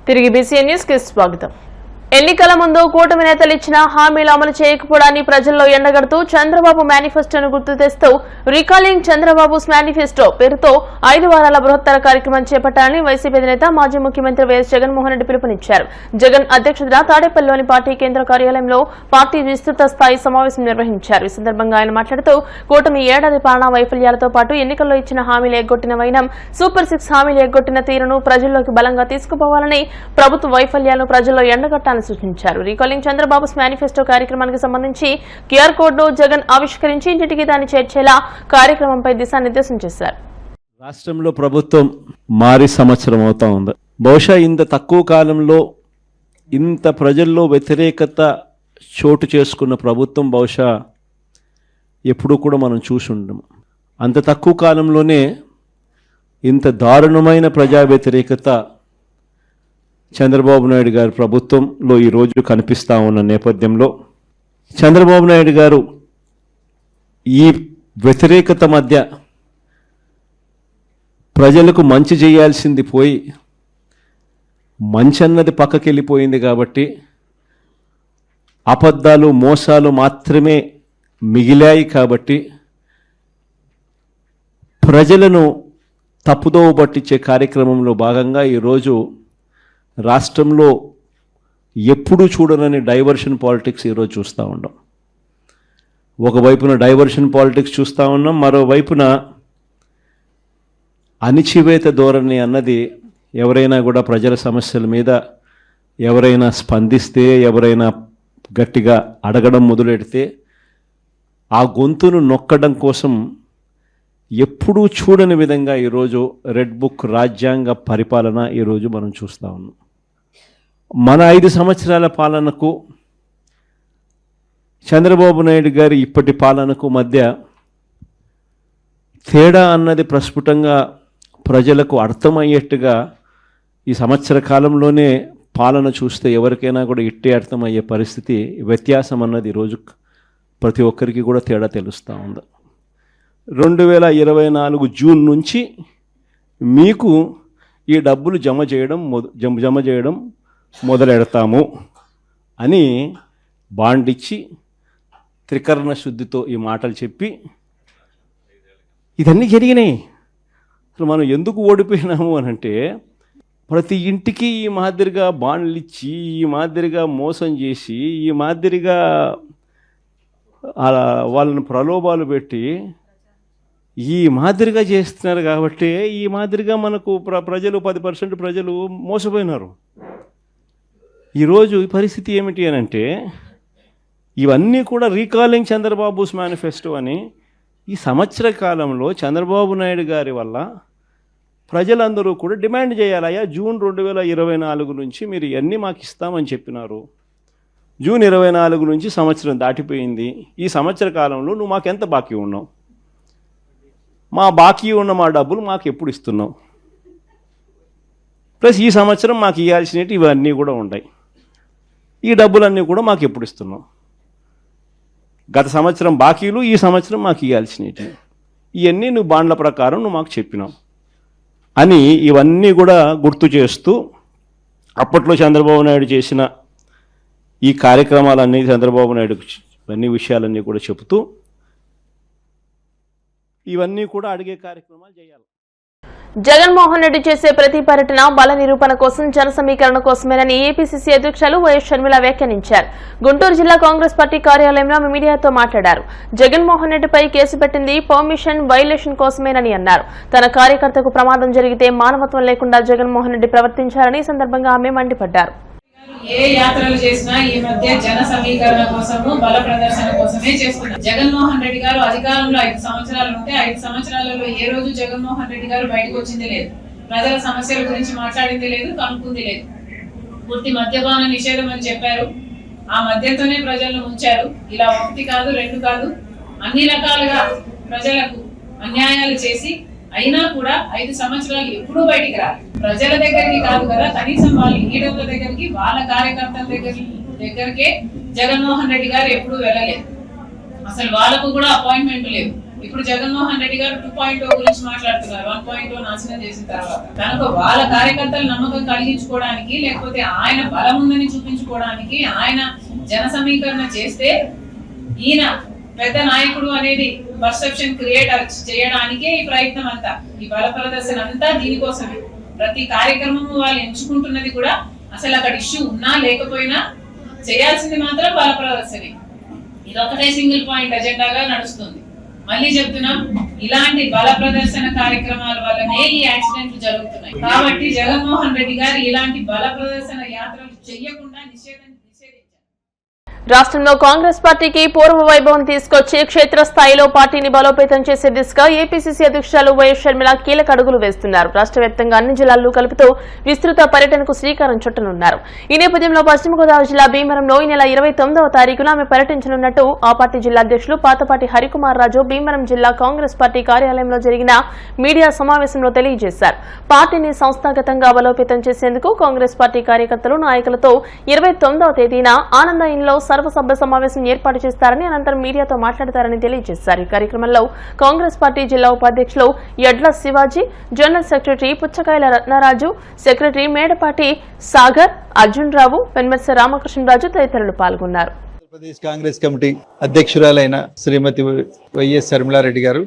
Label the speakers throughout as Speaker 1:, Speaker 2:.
Speaker 1: తిరిగి BCN news కి స్వాగతం. ఎన్నికల ముందు కూటమి నేతలు ఇచ్చిన హామీలు అమలు చేయకపోవడాన్ని ప్రజల్లో ఎండగడుతూ చంద్రబాబు మేనిఫెస్టోను గుర్తు తెస్తూ రీకాలింగ్ చంద్రబాబు మేనిఫెస్టో పేరుతో 5 వారాల బృహత్తర కార్యక్రమం చేపట్టాలని వైసీపీ అధినేత మాజీ ముఖ్యమంత్రి వైఎస్ జగన్మోహన్ రెడ్డి పిలుపునిచ్చారు. జగన్ అధ్యక్షతన తాడేపల్లిలోని పార్టీ కేంద్ర కార్యాలయంలో పార్టీ విస్తృత స్థాయి సమావేశం నిర్వహించారు. ఈ సందర్భంగా ఆయన మాట్లాడుతూ కూటమి ఏడాది పాలనా వైఫల్యాలతో పాటు ఎన్నికల్లో ఇచ్చిన హామీలు ఎగ్గొట్టిన వైనం, సూపర్ 6 హామీలు ఎగ్గొట్టిన తీరును ప్రజల్లోకి బలంగా తీసుకుపోవాలని, ప్రభుత్వ వైఫల్యాలను ప్రజల్లో ఎండగట్టాలని సూచించారు. రీకాలింగ్ చంద్రబాబు మేనిఫెస్టో కార్యక్రమానికి సంబంధించి క్యూఆర్ కోడ్ ను జగన్ ఆవిష్కరించి ఇంటింటికి దాన్ని చేర్చేలా కార్యక్రమంపై దిశానిర్దేశం చేశారు.
Speaker 2: రాష్ట్రంలో ప్రభుత్వం మారి సంవత్సరం అవుతా ఉంది. బహుశా ఇంత తక్కువ కాలంలో ఇంత ప్రజల్లో వ్యతిరేకత చోటు చేసుకున్న ప్రభుత్వం బహుశా ఎప్పుడూ కూడా మనం చూసి ఉండము. అంత తక్కువ కాలంలోనే ఇంత దారుణమైన ప్రజా వ్యతిరేకత చంద్రబాబు నాయుడు గారి ప్రభుత్వంలో ఈరోజు కనిపిస్తూ ఉన్న నేపథ్యంలో చంద్రబాబు నాయుడు గారు ఈ వ్యతిరేకత మధ్య ప్రజలకు మంచి చేయాల్సింది పోయి మంచి అన్నది పక్కకి వెళ్ళిపోయింది కాబట్టి అబద్ధాలు మోసాలు మాత్రమే మిగిలాయి కాబట్టి ప్రజలను తప్పుదోవ పట్టించే కార్యక్రమంలో భాగంగా ఈరోజు రాష్ట్రంలో ఎప్పుడూ చూడనని డైవర్షన్ పాలిటిక్స్ ఈరోజు చూస్తూ ఉన్నాం. ఒకవైపున డైవర్షన్ పాలిటిక్స్ చూస్తూ ఉన్నాం, మరోవైపున అణిచివేత ధోరణి అన్నది ఎవరైనా కూడా ప్రజల సమస్యల మీద ఎవరైనా స్పందిస్తే, ఎవరైనా గట్టిగా అడగడం మొదలెడితే ఆ గొంతును నొక్కడం కోసం ఎప్పుడూ చూడని విధంగా ఈరోజు రెడ్ బుక్ రాజ్యాంగ పరిపాలన ఈరోజు మనం చూస్తూ ఉన్నాం. మన 5 సంవత్సరాల పాలనకు చంద్రబాబు నాయుడు గారి ఇప్పటి పాలనకు మధ్య తేడా అన్నది ప్రస్ఫుటంగా ప్రజలకు అర్థమయ్యేట్టుగా ఈ సంవత్సర కాలంలోనే పాలన చూస్తే ఎవరికైనా కూడా ఇట్టే అర్థమయ్యే పరిస్థితి, వ్యత్యాసం అన్నది ఈరోజు ప్రతి ఒక్కరికి కూడా తేడా తెలుస్తూ ఉంది. 2024 జూన్ నుంచి మీకు ఈ డబ్బులు జమ చేయడం మొదలెడతాము అని బాండ్ ఇచ్చి త్రికరణ శుద్ధితో ఈ మాటలు చెప్పి ఇదన్నీ జరిగినాయి. అసలు మనం ఎందుకు ఓడిపోయినాము అని అంటే, ప్రతి ఇంటికి ఈ మాదిరిగా బాండ్లు ఇచ్చి, ఈ మాదిరిగా మోసం చేసి, ఈ మాదిరిగా వాళ్ళని ప్రలోభాలు పెట్టి ఈ మాదిరిగా చేస్తున్నారు కాబట్టి ఈ మాదిరిగా మనకు ప్రజలు 10% ప్రజలు మోసపోయినారు. ఈరోజు ఈ పరిస్థితి ఏమిటి అని అంటే, ఇవన్నీ కూడా రీకాలింగ్ చంద్రబాబు మేనిఫెస్టో అని ఈ సంవత్సర కాలంలో చంద్రబాబు నాయుడు గారి వల్ల ప్రజలందరూ కూడా డిమాండ్ చేయాలయ్యా, జూన్ 2024 నుంచి మీరు ఇవన్నీ మాకు ఇస్తామని చెప్పినారు. జూన్ 24 నుంచి సంవత్సరం దాటిపోయింది. ఈ సంవత్సర కాలంలో నువ్వు మాకు ఎంత బాకీ ఉన్నావు, మా బాకీ ఉన్న మా డబ్బులు మాకు ఎప్పుడు ఇస్తున్నావు, ప్లస్ ఈ సంవత్సరం మాకు ఇవ్వాల్సినవి ఇవన్నీ కూడా ఉంటాయి, ఈ డబ్బులన్నీ కూడా మాకు ఎప్పుడు ఇస్తున్నావు, గత సంవత్సరం బాకీలు ఈ సంవత్సరం మాకు ఇవ్వాల్సినవి ఇవన్నీ నువ్వు బాండ్ల ప్రకారం నువ్వు మాకు చెప్పినావు అని ఇవన్నీ కూడా గుర్తు చేస్తూ అప్పట్లో చంద్రబాబు నాయుడు చేసిన ఈ కార్యక్రమాలన్నీ చంద్రబాబు నాయుడు అన్ని విషయాలన్నీ కూడా చెబుతూ ఇవన్నీ కూడా అడిగే కార్యక్రమాలు చేయాలి.
Speaker 1: జగన్మోహన్ రెడ్డి చేసే ప్రతి పర్యటన బల నిరూపణ కోసం, జన సమీకరణ కోసమేనని ఏపీసీసీ అధ్యక్షులు వైఎస్ షర్మిల వ్యాఖ్యానించారు. గుంటూరు జిల్లా కాంగ్రెస్ పార్టీ కార్యాలయంలో మీడియాతో మాట్లాడారు. జగన్మోహన్ రెడ్డిపై కేసు పెట్టింది పర్మిషన్ వైలేషన్ కోసమేనని అన్నారు. తన కార్యకర్తకు ప్రమాదం జరిగితే మానవత్వం లేకుండా జగన్మోహన్ రెడ్డి ప్రవర్తించారని ఈ సందర్భంగా ఆమె మండిపడ్డారు.
Speaker 3: ఏ యాత్రలు చేసినా ఈ మధ్య జన సమీకరణ కోసము, బల ప్రదర్శన కోసమే చేస్తున్నారు. జగన్మోహన్ రెడ్డి గారు అధికారంలో 5 సంవత్సరాలు ఉంటే 5 సంవత్సరాలలో ఏ రోజు జగన్మోహన్ రెడ్డి గారు బయటకు వచ్చింది లేదు, ప్రజల సమస్యల గురించి మాట్లాడింది లేదు, కనుక్కుంది లేదు. పూర్తి మద్యపాన నిషేధం అని చెప్పారు, ఆ మద్యంతోనే ప్రజలను ఉంచారు. ఇలా 1 కాదు 2 కాదు అన్ని రకాలుగా ప్రజలకు అన్యాయాలు చేసి అయినా కూడా 5 సంవత్సరాలు ఎప్పుడూ బయటికి రాలి. ప్రజల దగ్గరికి కాదు కదా, కనీసం వాళ్ళ లీడర్ల దగ్గరికి, వాళ్ళ కార్యకర్తల దగ్గరికే జగన్మోహన్ రెడ్డి గారు ఎప్పుడూ వెళ్ళలేదు. అసలు వాళ్ళకు కూడా అపాయింట్మెంట్ లేవు. ఇప్పుడు జగన్మోహన్ రెడ్డి గారు 2.0 గురించి మాట్లాడుతున్నారు. 1.0 నాశనం చేసిన తర్వాత కనుక వాళ్ళ కార్యకర్తలు నమ్మకం కలిగించుకోవడానికి, లేకపోతే ఆయన బలం ఉందని చూపించుకోవడానికి ఆయన జన సమీకరణ చేస్తే ఈయన పెద్ద నాయకుడు అనేది పర్సెప్షన్ క్రియేట్ చేయడానికే ఈ ప్రయత్నం అంతా, ఈ బల ప్రదర్శన అంతా దీనికోసమే. ప్రతి కార్యక్రమం వాళ్ళు ఎంచుకుంటున్నది కూడా అసలు అక్కడ ఇష్యూ ఉన్నా లేకపోయినా చేయాల్సింది మాత్రం బల ప్రదర్శనే. ఇది ఒకటే సింగిల్ పాయింట్ అజెండాగా నడుస్తుంది. మళ్ళీ చెప్తున్నాం, ఇలాంటి బల ప్రదర్శన కార్యక్రమాల వల్లనే ఈ యాక్సిడెంట్లు జరుగుతున్నాయి. కాబట్టి జగన్మోహన్ రెడ్డి గారు ఇలాంటి బల ప్రదర్శన యాత్రలు చేయకుండా నిషేధించారు.
Speaker 1: రాష్ట్రంలో కాంగ్రెస్ పార్టీకి పూర్వ వైభవం తీసుకొచ్చి క్షేత్రస్థాయిలో పార్టీని బలోపేతం చేసే దిశగా ఏపీసీసీ అధ్యక్షురాలు వైఎస్ షర్మిల కీలక అడుగులు వేస్తున్నారు. రాష్ట్ర వ్యాప్తంగా అన్ని జిల్లాల్లో కలుపుతూ విస్తృత పర్యటనకు శ్రీకారం చుట్టనున్నారు. ఈ నేపథ్యంలో పశ్చిమ గోదావరి జిల్లా భీమవరంలో ఈ నెల 29వ తారీఖున ఆమె పర్యటించనున్నట్టు ఆ పార్టీ జిల్లా అధ్యక్షులు పాతపాటి హరికుమార్ రాజు భీమవరం జిల్లా కాంగ్రెస్ పార్టీ కార్యాలయంలో జరిగిన మీడియా సమావేశంలో తెలియజేశారు. పార్టీని సంస్థాగతంగా బలోపేతం చేసేందుకు కాంగ్రెస్ పార్టీ కార్యకర్తలు నాయకులతో 29వ తేదీన ఆనందయంలో సర్వసభ్య సమావేశం ఏర్పాటు చేస్తారని, అనంతరం మీడియాతో మాట్లాడతారని తెలియజేశారు. ఈ కార్యక్రమంలో కాంగ్రెస్ పార్టీ జిల్లా ఉపాధ్యక్షులు Yadla Shivaji, general secretary Puchakayala Ratnaraju, secretary Medapati Sagar, Arjun Rao, Penmetsa Ramakrishnaraju తదితరులు పాల్గొన్నారు.
Speaker 4: ఆంధ్రప్రదేశ్ కాంగ్రెస్ కమిటీ అధ్యక్షురాలైన శ్రీమతి వైఎస్ షర్మిలారెడ్డి గారు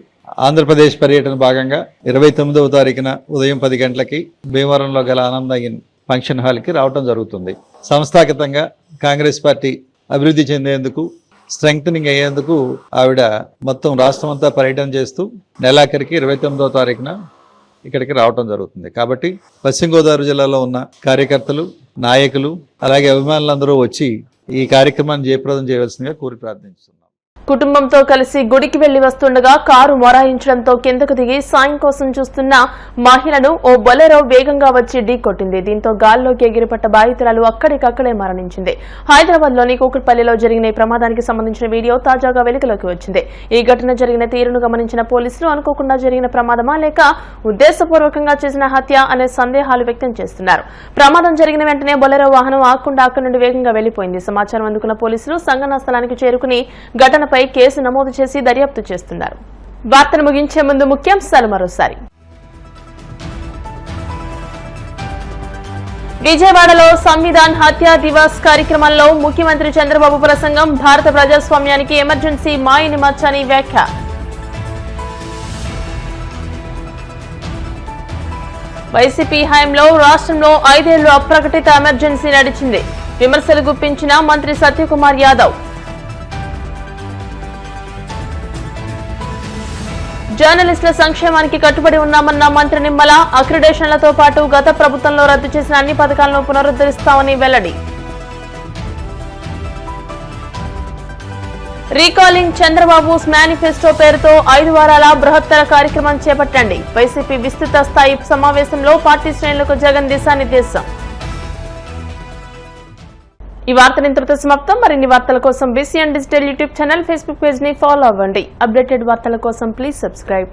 Speaker 4: ఆంధ్రప్రదేశ్ పర్యటన భాగంగా 29వ తారీఖున ఉదయం 10 గంటలకి భీమవరంలో గల ఆనందగిన్ ఫంక్షన్ హాల్కి రావడం జరుగుతుంది. సంస్థాగతంగా కాంగ్రెస్ పార్టీ అభివృద్ధి చెందేందుకు, స్ట్రెంగ్తనింగ్ అయ్యేందుకు ఆవిడ మొత్తం రాష్ట్రం అంతా పర్యటన చేస్తూ నెలాఖరికి 29వ తారీఖున ఇక్కడికి రావడం జరుగుతుంది. కాబట్టి పశ్చిమ గోదావరి జిల్లాలో ఉన్న కార్యకర్తలు, నాయకులు, అలాగే అభిమానులందరూ వచ్చి ఈ కార్యక్రమాన్ని జయప్రదం చేయవలసిందిగా కోరి ప్రార్థిస్తున్నాం.
Speaker 1: కుటుంబంతో కలిసి గుడికి వెళ్లి వస్తుండగా కారు మొరాయించడంతో కిందకు దిగి సాయం కోసం చూస్తున్న మహిళను ఓ బొలెరో వేగంగా వచ్చి ఢీకొట్టింది. దీంతో గాల్లోకి ఎగిరిపట్ట బాధితురాలు అక్కడికక్కడే మరణించింది. హైదరాబాద్ లోని కూకట్పల్లిలో జరిగిన ఈ ప్రమాదానికి సంబంధించిన వీడియో తాజాగా వెలుగులోకి వచ్చింది. ఈ ఘటన జరిగిన తీరును గమనించిన పోలీసులు అనుకోకుండా జరిగిన ప్రమాదమా లేక ఉద్దేశపూర్వకంగా చేసిన హత్య అనే సందేహాలు వ్యక్తం చేస్తున్నారు. ప్రమాదం జరిగిన వెంటనే బొలెరో వాహనం ఆకుండా అక్కడి నుండి వేగంగా వెళ్లిపోయింది. సమాచారం అందుకున్న పోలీసులు సంఘటనా స్థలానికి చేరుకుని ఘటనపై కేసు నమోదు చేసి దర్యాప్తు చేస్తున్నారు. వార్తను ముగించే ముందు ముఖ్యాంశాలు మరోసారి. విజయవాడలో సంవిధాన్ హత్యా దివస్ కార్యక్రమంలో ముఖ్యమంత్రి చంద్రబాబు ప్రసంగం, భారత ప్రజాస్వామ్యానికి ఎమర్జెన్సీ మాయని మచ్చని వ్యాఖ్య. వైసీపీ హయాంలో రాష్ట్రంలో 5 ఏళ్లు అప్రకటిత ఎమర్జెన్సీ నడిచింది. విమర్శలు గుప్పించిన మంత్రి సత్యకుమార్ యాదవ్. జర్నలిస్టుల సంక్షేమానికి కట్టుబడి ఉన్నామన్న మంత్రి నిమ్మల, అక్రిడేషన్లతో పాటు గత ప్రభుత్వంలో రద్దు చేసిన అన్ని పథకాలను పునరుద్ధరిస్తామని వెల్లడి. రీకాలింగ్ చంద్రబాబు మేనిఫెస్టో పేరుతో 5 వారాల బృహత్తర కార్యక్రమం చేపట్టండి. వైసీపీ విస్తృత స్థాయి సమావేశంలో పార్టీ శ్రేణులకు జగన్ దిశానిర్దేశం. ఈ వార్తలు ఇంతటితో సమాప్తం. మరిన్ని వార్తల కోసం BCN digital YouTube channel, Facebook page ని ఫాలో అవ్వండి. అప్డేటెడ్ వార్తల కోసం ప్లీజ్ సబ్స్క్రైబ్.